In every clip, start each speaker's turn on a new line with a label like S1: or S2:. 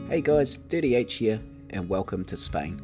S1: Hey guys, Dirty H here, and welcome to Spain.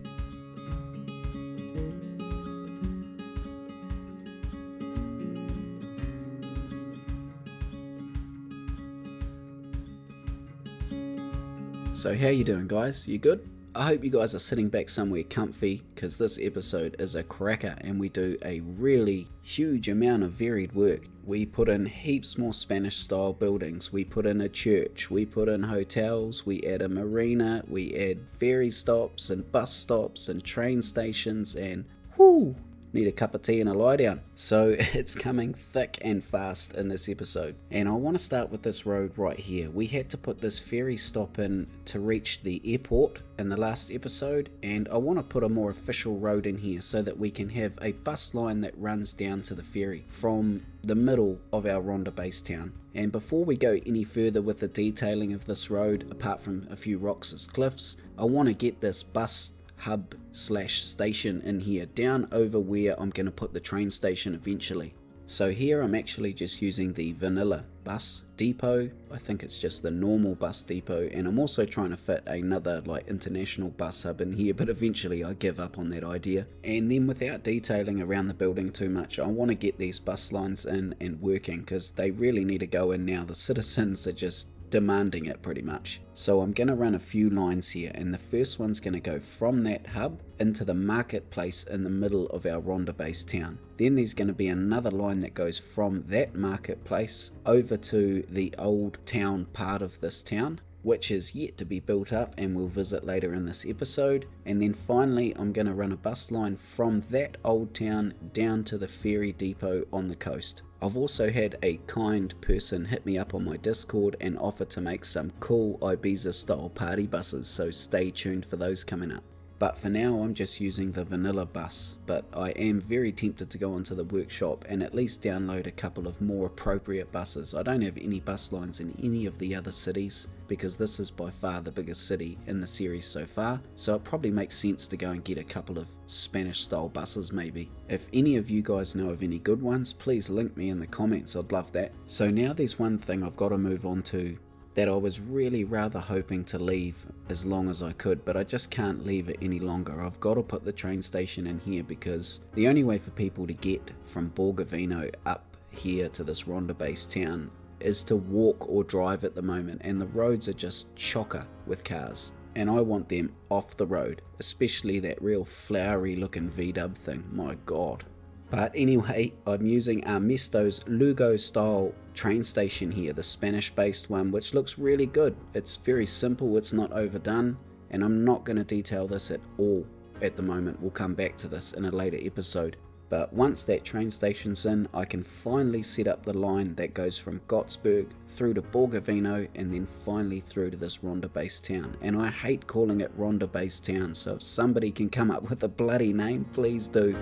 S1: So how you doing guys? You good? I hope you guys are sitting back somewhere comfy, because this episode is a cracker and we do a really huge amount of varied work. We put in heaps more Spanish style buildings, we put in a church, we put in hotels, we add a marina, we add ferry stops and bus stops and train stations and whoo! Need a cup of tea and a lie down. So it's coming thick and fast in this episode. And I want to start with this road right here. We had to put this ferry stop in to reach the airport in the last episode, and I want to put a more official road in here so that we can have a bus line that runs down to the ferry from the middle of our Ronda base town. And before we go any further with the detailing of this road, apart from a few rocks as cliffs, I want to get this bus hub / station in here down over where I'm going to put the train station eventually. So here I'm actually just using the vanilla bus depot. I think it's just the normal bus depot, and I'm also trying to fit another like international bus hub in here, but eventually I give up on that idea. And then without detailing around the building too much, I want to get these bus lines in and working, because they really need to go in now. The citizens are just demanding it pretty much. So I'm going to run a few lines here, and the first one's going to go from that hub into the marketplace in the middle of our Ronda base town. Then there's going to be another line that goes from that marketplace over to the old town part of this town, which is yet to be built up and we'll visit later in this episode. And then finally I'm going to run a bus line from that old town down to the ferry depot on the coast. I've also had a kind person hit me up on my Discord and offer to make some cool Ibiza style party buses, so stay tuned for those coming up. But for now I'm just using the vanilla bus, but I am very tempted to go onto the workshop and at least download a couple of more appropriate buses. I don't have any bus lines in any of the other cities, because this is by far the biggest city in the series so far, so it probably makes sense to go and get a couple of Spanish style buses maybe. If any of you guys know of any good ones, please link me in the comments, I'd love that. So now there's one thing I've got to move on to that I was really rather hoping to leave as long as I could, but I just can't leave it any longer. I've got to put the train station in here, because the only way for people to get from Borgovino up here to this Ronda base town is to walk or drive at the moment, and the roads are just chocker with cars, and I want them off the road, especially that real flowery looking VW thing, my god. But anyway, I'm using Ernesto's Lugo style train station here, the Spanish based one, which looks really good. It's very simple, it's not overdone, and I'm not going to detail this at all at the moment. We'll come back to this in a later episode. But once that train station's in, I can finally set up the line that goes from Gotsberg through to Borgovino and then finally through to this Ronda base town. And I hate calling it Ronda base town, so if somebody can come up with a bloody name, please do.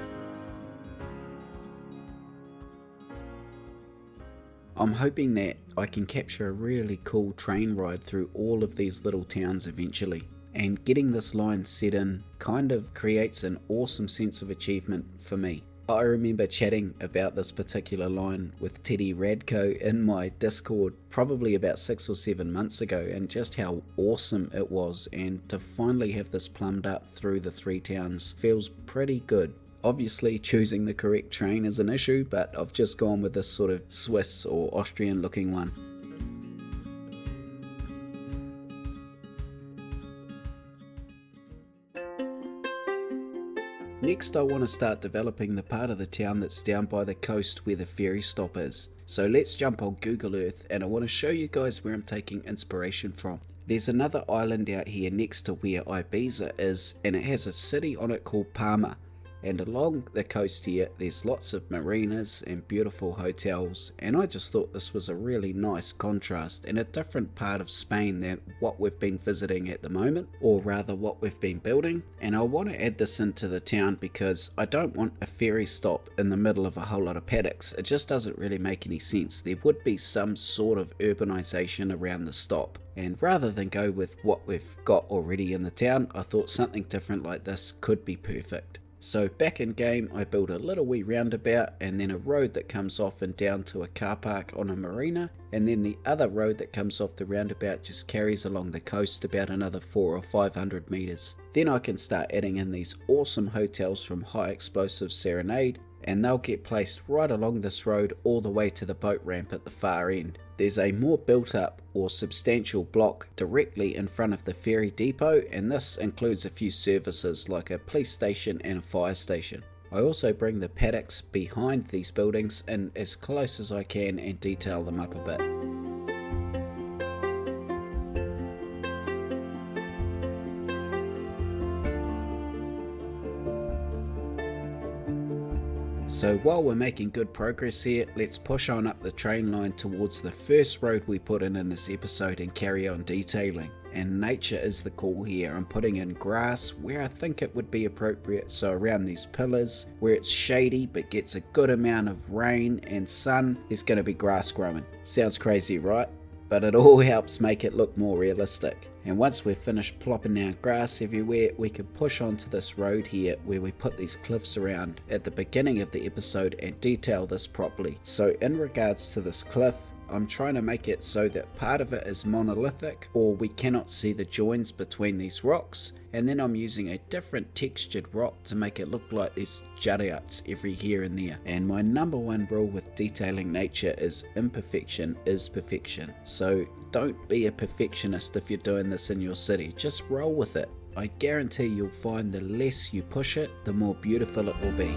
S1: I'm hoping that I can capture a really cool train ride through all of these little towns eventually, and getting this line set in kind of creates an awesome sense of achievement for me. I remember chatting about this particular line with Teddy Radko in my Discord probably about 6 or 7 months ago, and just how awesome it was, and to finally have this plumbed up through the 3 towns feels pretty good. Obviously choosing the correct train is an issue, but I've just gone with this sort of Swiss or Austrian looking one. Next I want to start developing the part of the town that's down by the coast where the ferry stop is. So let's jump on Google Earth, and I want to show you guys where I'm taking inspiration from. There's another island out here next to where Ibiza is, and it has a city on it called Palma. And along the coast here, there's lots of marinas and beautiful hotels, and I just thought this was a really nice contrast and a different part of Spain than what we've been visiting at the moment, or rather what we've been building. And I want to add this into the town because I don't want a ferry stop in the middle of a whole lot of paddocks. It just doesn't really make any sense. There would be some sort of urbanization around the stop. And rather than go with what we've got already in the town, I thought something different like this could be perfect. So back in game I build a little wee roundabout and then a road that comes off and down to a car park on a marina, and then the other road that comes off the roundabout just carries along the coast about another 400 or 500 meters. Then I can start adding in these awesome hotels from High Explosive Serenade, and they'll get placed right along this road all the way to the boat ramp at the far end. There's a more built up or substantial block directly in front of the ferry depot, and this includes a few services like a police station and a fire station. I also bring the paddocks behind these buildings in as close as I can and detail them up a bit. So while we're making good progress here, let's push on up the train line towards the first road we put in this episode and carry on detailing. And nature is the call here. I'm putting in grass where I think it would be appropriate, so around these pillars where it's shady but gets a good amount of rain and sun, there's going to be grass growing. Sounds crazy, right? But it all helps make it look more realistic. And once we've finished plopping down grass everywhere, we can push onto this road here where we put these cliffs around at the beginning of the episode and detail this properly. So in regards to this cliff, I'm trying to make it so that part of it is monolithic or we cannot see the joins between these rocks, and then I'm using a different textured rock to make it look like there's jut-outs every here and there. And my number one rule with detailing nature is imperfection is perfection. So don't be a perfectionist if you're doing this in your city, just roll with it. I guarantee you'll find the less you push it, the more beautiful it will be.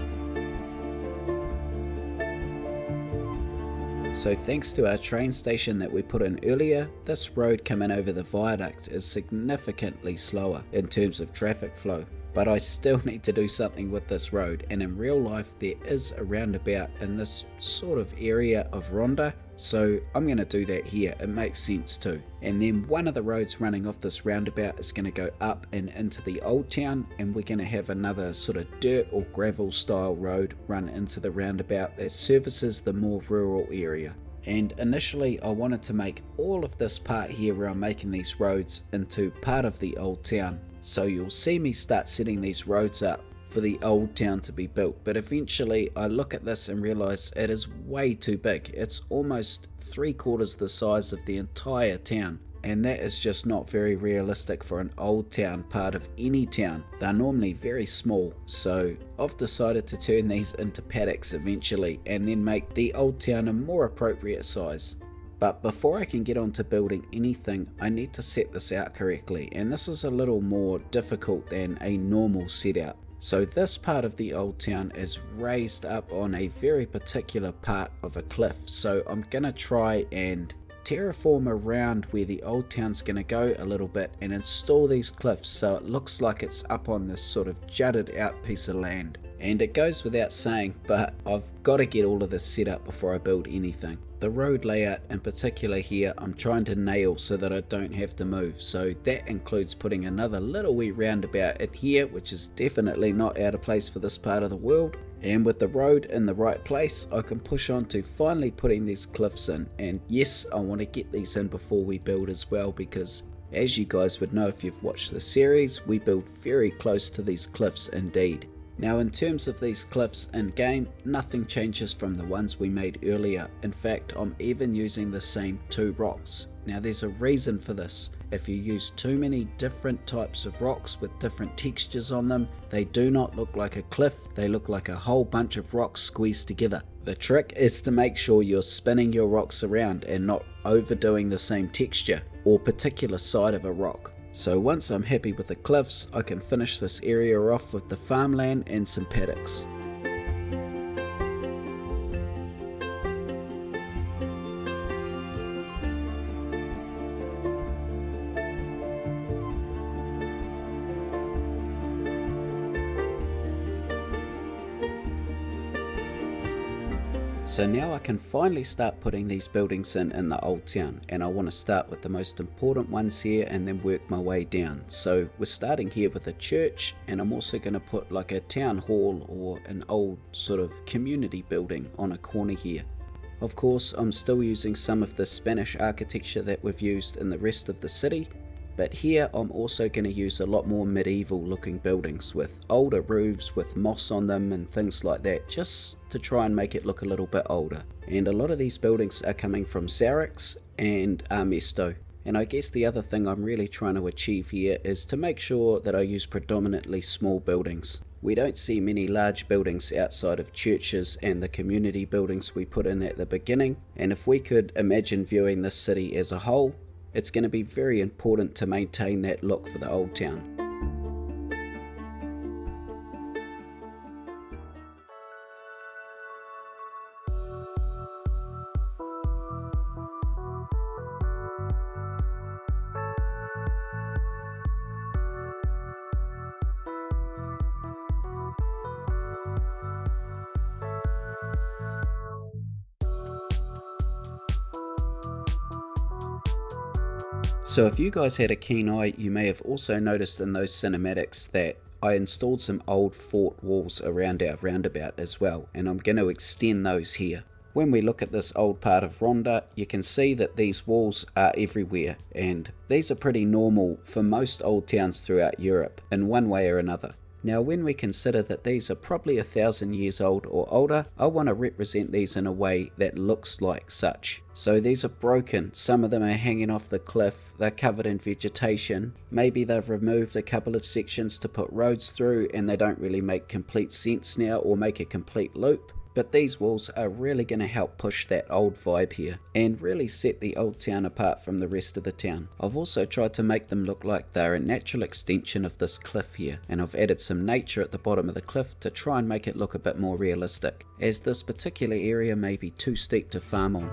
S1: So thanks to our train station that we put in earlier, this road coming over the viaduct is significantly slower in terms of traffic flow. But I still need to do something with this road, and in real life there is a roundabout in this sort of area of Ronda, so I'm going to do that here. It makes sense too. And then one of the roads running off this roundabout is going to go up and into the old town, and we're going to have another sort of dirt or gravel style road run into the roundabout that services the more rural area. And initially I wanted to make all of this part here where I'm making these roads into part of the old town. So you'll see me start setting these roads up for the old town to be built, but eventually I look at this and realize it is way too big. It's almost 3/4 the size of the entire town, and that is just not very realistic for an old town part of any town. They're normally very small, so I've decided to turn these into paddocks eventually and then make the old town a more appropriate size. But before I can get on to building anything, I need to set this out correctly, and this is a little more difficult than a normal setup. So this part of the old town is raised up on a very particular part of a cliff, so I'm gonna try and terraform around where the old town's gonna go a little bit and install these cliffs so it looks like it's up on this sort of jutted out piece of land. And it goes without saying, but I've got to get all of this set up before I build anything. The road layout in particular here I'm trying to nail so that I don't have to move, so that includes putting another little wee roundabout in here, which is definitely not out of place for this part of the world. And with the road in the right place, I can push on to finally putting these cliffs in. And yes, I want to get these in before we build as well, because as you guys would know if you've watched the series, we build very close to these cliffs indeed. Now in terms of these cliffs in game, nothing changes from the ones we made earlier. In fact, I'm even using the same 2 rocks. Now there's a reason for this. If you use too many different types of rocks with different textures on them, they do not look like a cliff, they look like a whole bunch of rocks squeezed together. The trick is to make sure you're spinning your rocks around and not overdoing the same texture or particular side of a rock. So once I'm happy with the cliffs, I can finish this area off with the farmland and some paddocks. So now I can finally start putting these buildings in the old town, and I want to start with the most important ones here and then work my way down. So we're starting here with a church, and I'm also going to put like a town hall or an old sort of community building on a corner here. Of course, I'm still using some of the Spanish architecture that we've used in the rest of the city, But here I'm also going to use a lot more medieval looking buildings with older roofs with moss on them and things like that, just to try and make it look a little bit older. And a lot of these buildings are coming from Xerix and Armesto. And I guess the other thing I'm really trying to achieve here is to make sure that I use predominantly small buildings. We don't see many large buildings outside of churches and the community buildings we put in at the beginning, and if we could imagine viewing this city as a whole, it's going to be very important to maintain that look for the old town. So if you guys had a keen eye, you may have also noticed in those cinematics that I installed some old fort walls around our roundabout as well, and I'm going to extend those here. When we look at this old part of Ronda, you can see that these walls are everywhere, and these are pretty normal for most old towns throughout Europe in one way or another. Now when we consider that these are probably 1,000 years old or older, I want to represent these in a way that looks like such. So these are broken, some of them are hanging off the cliff, they're covered in vegetation, maybe they've removed a couple of sections to put roads through and they don't really make complete sense now or make a complete loop. But these walls are really going to help push that old vibe here and really set the old town apart from the rest of the town. I've also tried to make them look like they're a natural extension of this cliff here, and I've added some nature at the bottom of the cliff to try and make it look a bit more realistic, as this particular area may be too steep to farm on.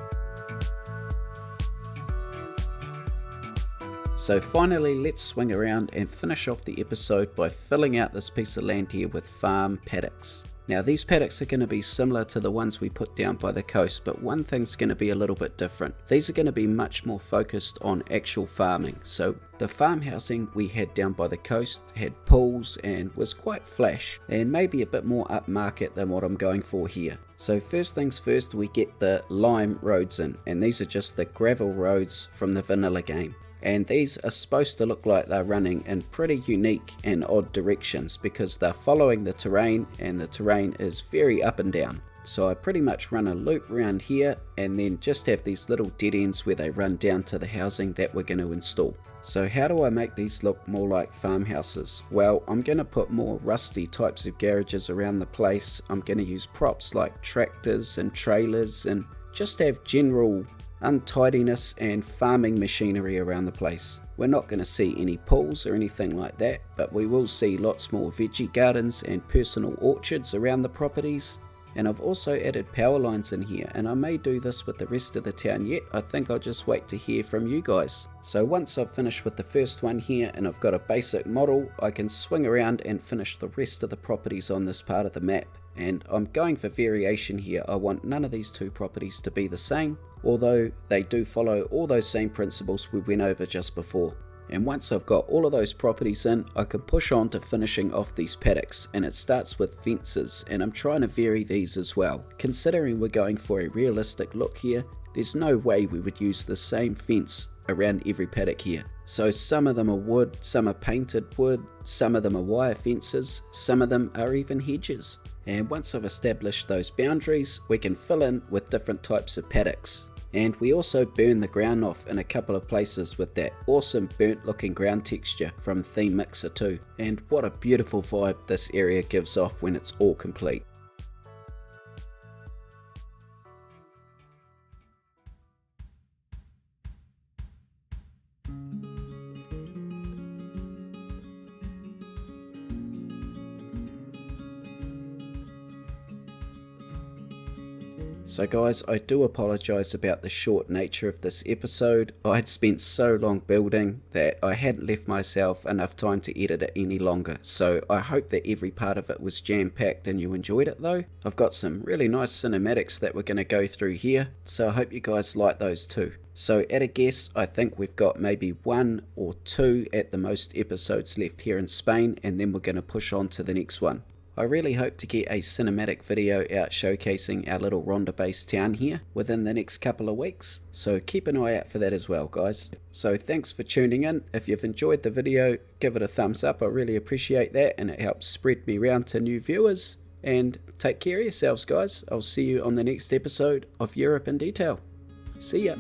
S1: So finally, let's swing around and finish off the episode by filling out this piece of land here with farm paddocks. Now these paddocks are going to be similar to the ones we put down by the coast, but one thing's going to be a little bit different. These are going to be much more focused on actual farming. So the farm housing we had down by the coast had pools and was quite flash and maybe a bit more upmarket than what I'm going for here. So first things first, we get the lime roads in, and these are just the gravel roads from the vanilla game. And these are supposed to look like they're running in pretty unique and odd directions because they're following the terrain, and the terrain is very up and down. So I pretty much run a loop around here and then just have these little dead ends where they run down to the housing that we're going to install. So how do I make these look more like farmhouses? Well, I'm going to put more rusty types of garages around the place. I'm going to use props like tractors and trailers and just have general untidiness and farming machinery around the place. We're not going to see any pools or anything like that, but we will see lots more veggie gardens and personal orchards around the properties. And I've also added power lines in here, and I may do this with the rest of the town yet. I think I'll just wait to hear from you guys. So once I've finished with the first one here and I've got a basic model, I can swing around and finish the rest of the properties on this part of the map. And I'm going for variation here. I want none of these two properties to be the same, although they do follow all those same principles we went over just before. And once I've got all of those properties in, I can push on to finishing off these paddocks, and it starts with fences, and I'm trying to vary these as well. Considering we're going for a realistic look here, there's no way we would use the same fence around every paddock here. So some of them are wood, some are painted wood, some of them are wire fences, some of them are even hedges. And once I've established those boundaries, we can fill in with different types of paddocks. And we also burn the ground off in a couple of places with that awesome burnt looking ground texture from Theme Mixer 2. And what a beautiful vibe this area gives off when it's all complete. So guys, I do apologise about the short nature of this episode. I had spent so long building that I hadn't left myself enough time to edit it any longer. So I hope that every part of it was jam-packed and you enjoyed it though. I've got some really nice cinematics that we're going to go through here, so I hope you guys like those too. So at a guess, I think we've got maybe 1 or 2 at the most episodes left here in Spain, and then we're going to push on to the next one. I really hope to get a cinematic video out showcasing our little Ronda based town here within the next couple of weeks, so keep an eye out for that as well, guys. So thanks for tuning in. If you've enjoyed the video, give it a thumbs up. I really appreciate that, and it helps spread me around to new viewers. And take care of yourselves, guys. I'll see you on the next episode of Europe in Detail. See ya.